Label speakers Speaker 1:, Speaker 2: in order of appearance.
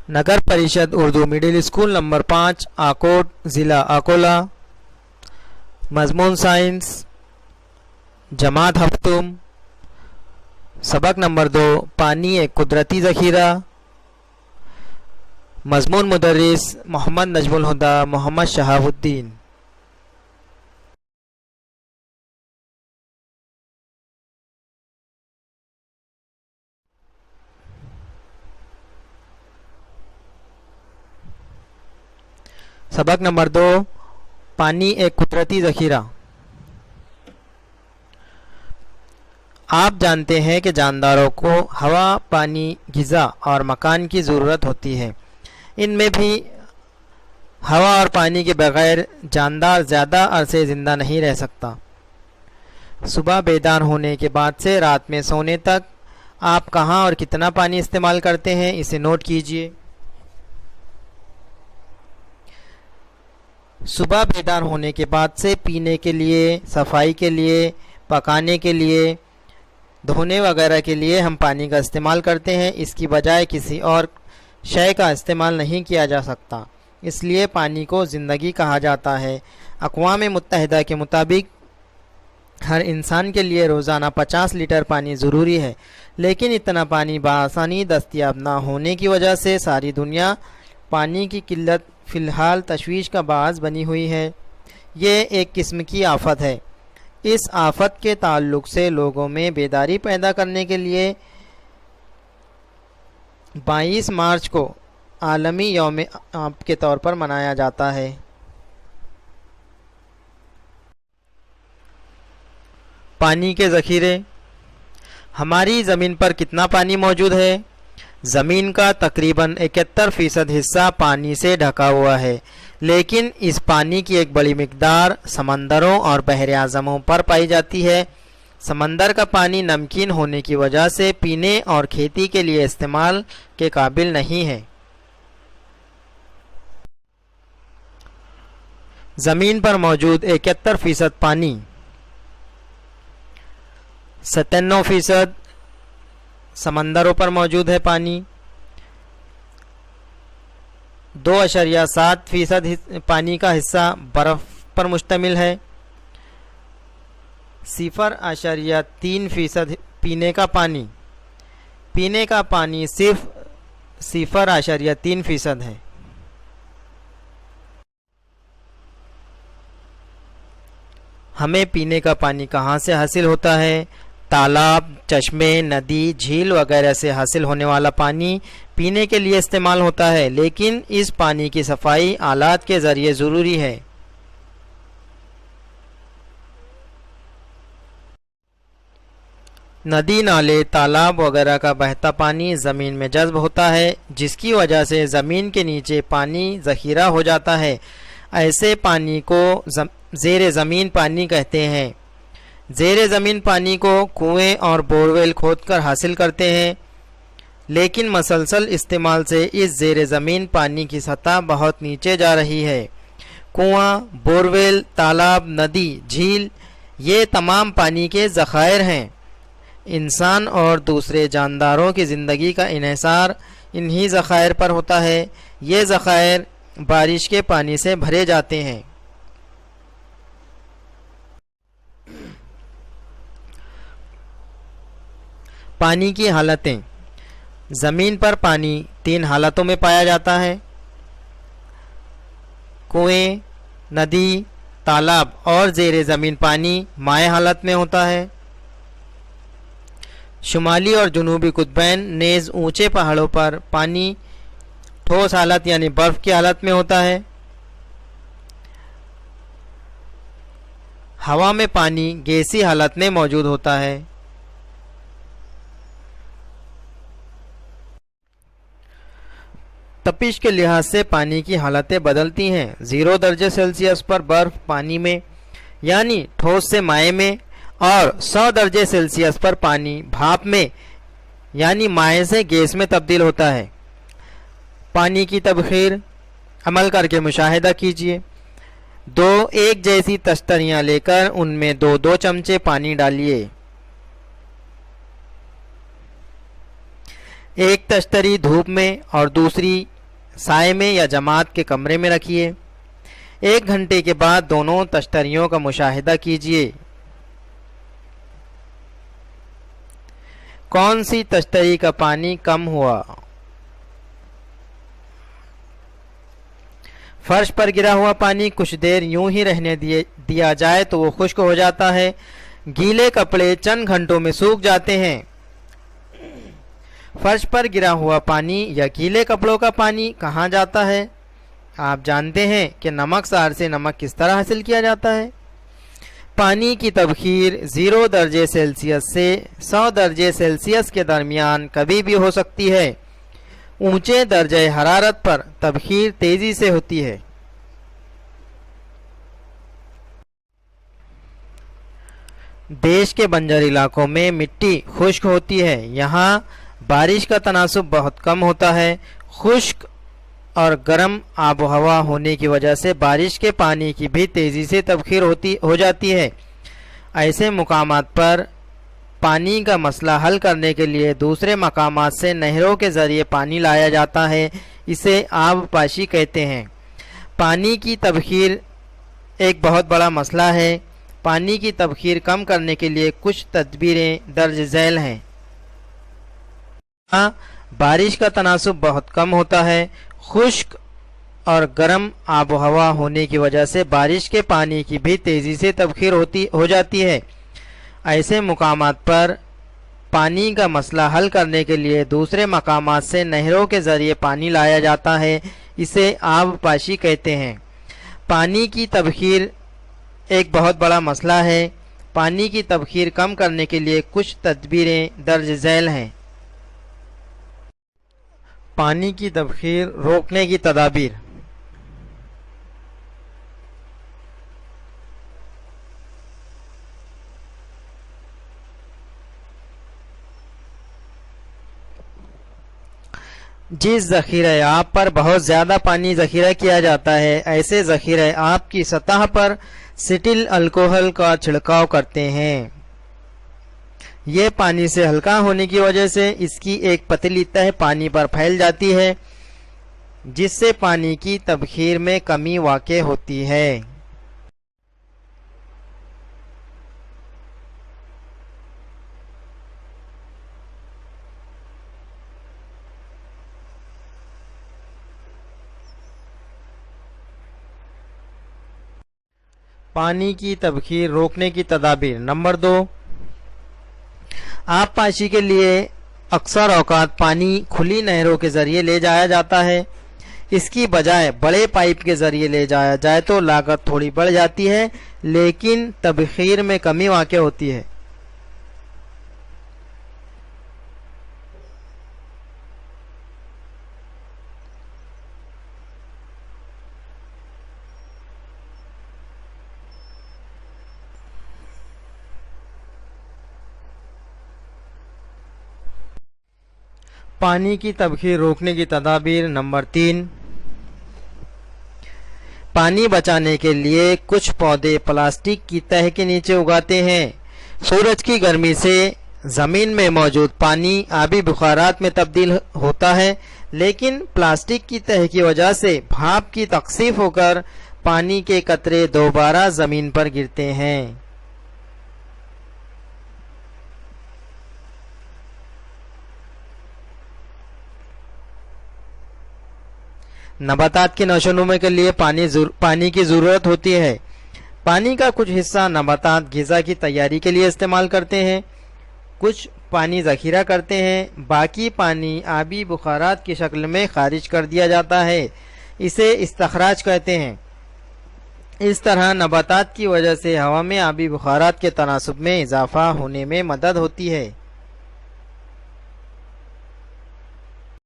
Speaker 1: नगर परिषद Urdu middle school number 5 Akot ज़िला अकोला। मजमून साइंस जमात हफ्तुम। सबक नंबर 2 पानी एक कुदरती ज़ख़ीरा। मजमून मुदर्रिस मोहम्मद नजमुल हुदा मोहम्मद शहाबुद्दीन। सबक नंबर 2 पानी एक कुदरती ज़ख़ीरा। आप जानते हैं कि जानदारों को हवा, पानी, ग़िज़ा और मकान की ज़रूरत होती है। इनमें भी हवा और पानी के बगैर जानदार ज़्यादा अरसे ज़िंदा नहीं रह सकता। सुबह बेदार होने के बाद से रात में सोने तक आप कहाँ और कितना पानी इस्तेमाल करते हैं, इसे नोट कीजिए। सुबह बेदार होने के बाद से पीने के लिए, सफाई के लिए, पकाने के लिए, धोने वगैरह के लिए हम पानी का इस्तेमाल करते हैं। इसकी बजाय किसी और शय का इस्तेमाल नहीं किया जा सकता, इसलिए पानी को ज़िंदगी कहा जाता है। अक़वाम मुत्तहिदा के मुताबिक हर इंसान के लिए रोज़ाना 50 लीटर पानी ज़रूरी है, लेकिन इतना पानी बआसानी दस्तयाब ना होने की वजह से सारी दुनिया पानी की किल्लत फ़िलहाल तशवीश का बाज़ बनी हुई है। ये एक किस्म की आफत है। इस आफत के ताल्लुक़ से लोगों में बेदारी पैदा करने के लिए 22 मार्च को आलमी यौम आब के तौर पर मनाया जाता है। पानी के ज़ख़ीरे। हमारी ज़मीन पर कितना पानी मौजूद है? ज़मीन का तकरीबन 71% हिस्सा पानी से ढका हुआ है, लेकिन इस पानी की एक बड़ी मिकदार समंदरों और बहर आज़मों पर पाई जाती है। समंदर का पानी नमकीन होने की वजह से पीने और खेती के लिए इस्तेमाल के काबिल नहीं है। ज़मीन पर मौजूद 71% पानी 97% समंदरों पर मौजूद है। पानी 2.7% पानी का हिस्सा बर्फ़ पर मुश्तमिल है। 0.3% पीने का पानी सिर्फ 0.3% है। हमें पीने का पानी कहाँ से हासिल होता है? तालाब, चश्मे, नदी, झील वगैरह से हासिल होने वाला पानी पीने के लिए इस्तेमाल होता है, लेकिन इस पानी की सफाई आलात के ज़रिए ज़रूरी है। नदी, नाले, तालाब वगैरह का बहता पानी ज़मीन में जज़्ब होता है, जिसकी वजह से ज़मीन के नीचे पानी ज़ख़ीरा हो जाता है। ऐसे पानी को ज़ेर ज़मीन पानी कहते हैं। ज़ेर ज़मीन पानी को कुएं और बोरवेल खोदकर हासिल करते हैं, लेकिन मसलसल इस्तेमाल से इस ज़ेर ज़मीन पानी की सतह बहुत नीचे जा रही है। कुआं, बोरवेल, तालाब, नदी, झील ये तमाम पानी के ज़ख़ायर हैं। इंसान और दूसरे जानदारों की ज़िंदगी का इन्हिसार इन्हीं ज़ख़ायर पर होता है। ये ज़ख़ायर बारिश के पानी से भरे जाते हैं। पानी की हालतें। ज़मीन पर पानी 3 हालतों में पाया जाता है: कुएं, नदी, तालाब और ज़ेर ज़मीन पानी माए हालत में होता है। शुमाली और जनूबी कुतबैन नेज़ ऊंचे पहाड़ों पर पानी ठोस हालत यानी बर्फ़ की हालत में होता है। हवा में पानी गैसी हालत में मौजूद होता है। तपिश के लिहाज से पानी की हालतें बदलती हैं। 0 दर्जे सेल्सियस पर बर्फ़ पानी में यानी ठोस से माए में, और 100 दर्जे सेल्सियस पर पानी भाप में यानी माए से गैस में तब्दील होता है। पानी की तबखीर अमल करके मुशाहिदा कीजिए। 2 एक जैसी तश्तरियाँ लेकर उनमें 2-2 चमचे पानी डालिए। एक तश्तरी धूप में और दूसरी سائے میں یا جماعت کے کمرے میں رکھیے۔ 1 گھنٹے کے بعد دونوں تشتریوں کا مشاہدہ کیجیے۔ کون سی تشتری کا پانی کم ہوا؟ فرش پر گرا ہوا پانی کچھ دیر یوں ہی رہنے دیا جائے تو وہ خشک ہو جاتا ہے۔ گیلے کپڑے چند گھنٹوں میں سوکھ جاتے ہیں۔ فرش پر گرا ہوا پانی یا گیلے کپڑوں کا پانی کہاں جاتا ہے؟ آپ جانتے ہیں کہ نمک سار سے نمک کس طرح حاصل کیا جاتا ہے؟ پانی کی تبخیر 0 درجے سیلسیس سے 100 درجے سیلسیس کے درمیان کبھی بھی ہو سکتی ہے۔ اونچے درجہ حرارت پر تبخیر تیزی سے ہوتی ہے۔ دیش کے بنجر علاقوں میں مٹی خشک ہوتی ہے۔ یہاں بارش کا تناسب بہت کم ہوتا ہے۔ خشک اور گرم آب و ہوا ہونے کی وجہ سے بارش کے پانی کی بھی تیزی سے تبخیر ہو جاتی ہے۔ ایسے مقامات پر پانی کا مسئلہ حل کرنے کے لیے دوسرے مقامات سے نہروں کے ذریعے پانی لایا جاتا ہے۔ اسے آب پاشی کہتے ہیں۔ پانی کی تبخیر ایک بہت بڑا مسئلہ ہے۔ پانی کی تبخیر کم کرنے کے لیے کچھ تدبیریں درج ذیل ہیں۔ بارش کا تناسب بہت کم ہوتا ہے۔ خشک اور گرم آب و ہوا ہونے کی وجہ سے بارش کے پانی کی بھی تیزی سے تبخیر ہو جاتی ہے۔ ایسے مقامات پر پانی کا مسئلہ حل کرنے کے لیے دوسرے مقامات سے نہروں کے ذریعے پانی لایا جاتا ہے۔ اسے آب پاشی کہتے ہیں۔ پانی کی تبخیر ایک بہت بڑا مسئلہ ہے۔ پانی کی تبخیر کم کرنے کے لیے کچھ تدبیریں درج ذیل ہیں۔ پانی کی تبخیر روکنے کی تدابیر۔ جس ذخیرہ آب پر بہت زیادہ پانی ذخیرہ کیا جاتا ہے، ایسے ذخیرہ آب کی سطح پر سٹیل الکوہل کا چھڑکاؤ کرتے ہیں۔ یہ پانی سے ہلکا ہونے کی وجہ سے اس کی ایک پتلی تہ پانی پر پھیل جاتی ہے، جس سے پانی کی تبخیر میں کمی واقع ہوتی ہے۔ پانی کی تبخیر روکنے کی تدابیر۔ نمبر 2، آب پاشی کے لیے اکثر اوقات پانی کھلی نہروں کے ذریعے لے جایا جاتا ہے۔ اس کی بجائے بڑے پائپ کے ذریعے لے جایا جائے تو لاگت تھوڑی بڑھ جاتی ہے، لیکن تبخیر میں کمی واقع ہوتی ہے۔ پانی کی تبخیر روکنے کی تدابیر۔ نمبر 3، پانی بچانے کے لیے کچھ پودے پلاسٹک کی تہ کے نیچے اگاتے ہیں۔ سورج کی گرمی سے زمین میں موجود پانی آبی بخارات میں تبدیل ہوتا ہے، لیکن پلاسٹک کی تہ کی وجہ سے بھاپ کی تکثیف ہو کر پانی کے قطرے دوبارہ زمین پر گرتے ہیں۔ نباتات کے نشو و نما کے لیے پانی کی ضرورت ہوتی ہے۔ پانی کا کچھ حصہ نباتات غذا کی تیاری کے لیے استعمال کرتے ہیں، کچھ پانی ذخیرہ کرتے ہیں، باقی پانی آبی بخارات کی شکل میں خارج کر دیا جاتا ہے، اسے استخراج کہتے ہیں۔ اس طرح نباتات کی وجہ سے ہوا میں آبی بخارات کے تناسب میں اضافہ ہونے میں مدد ہوتی ہے۔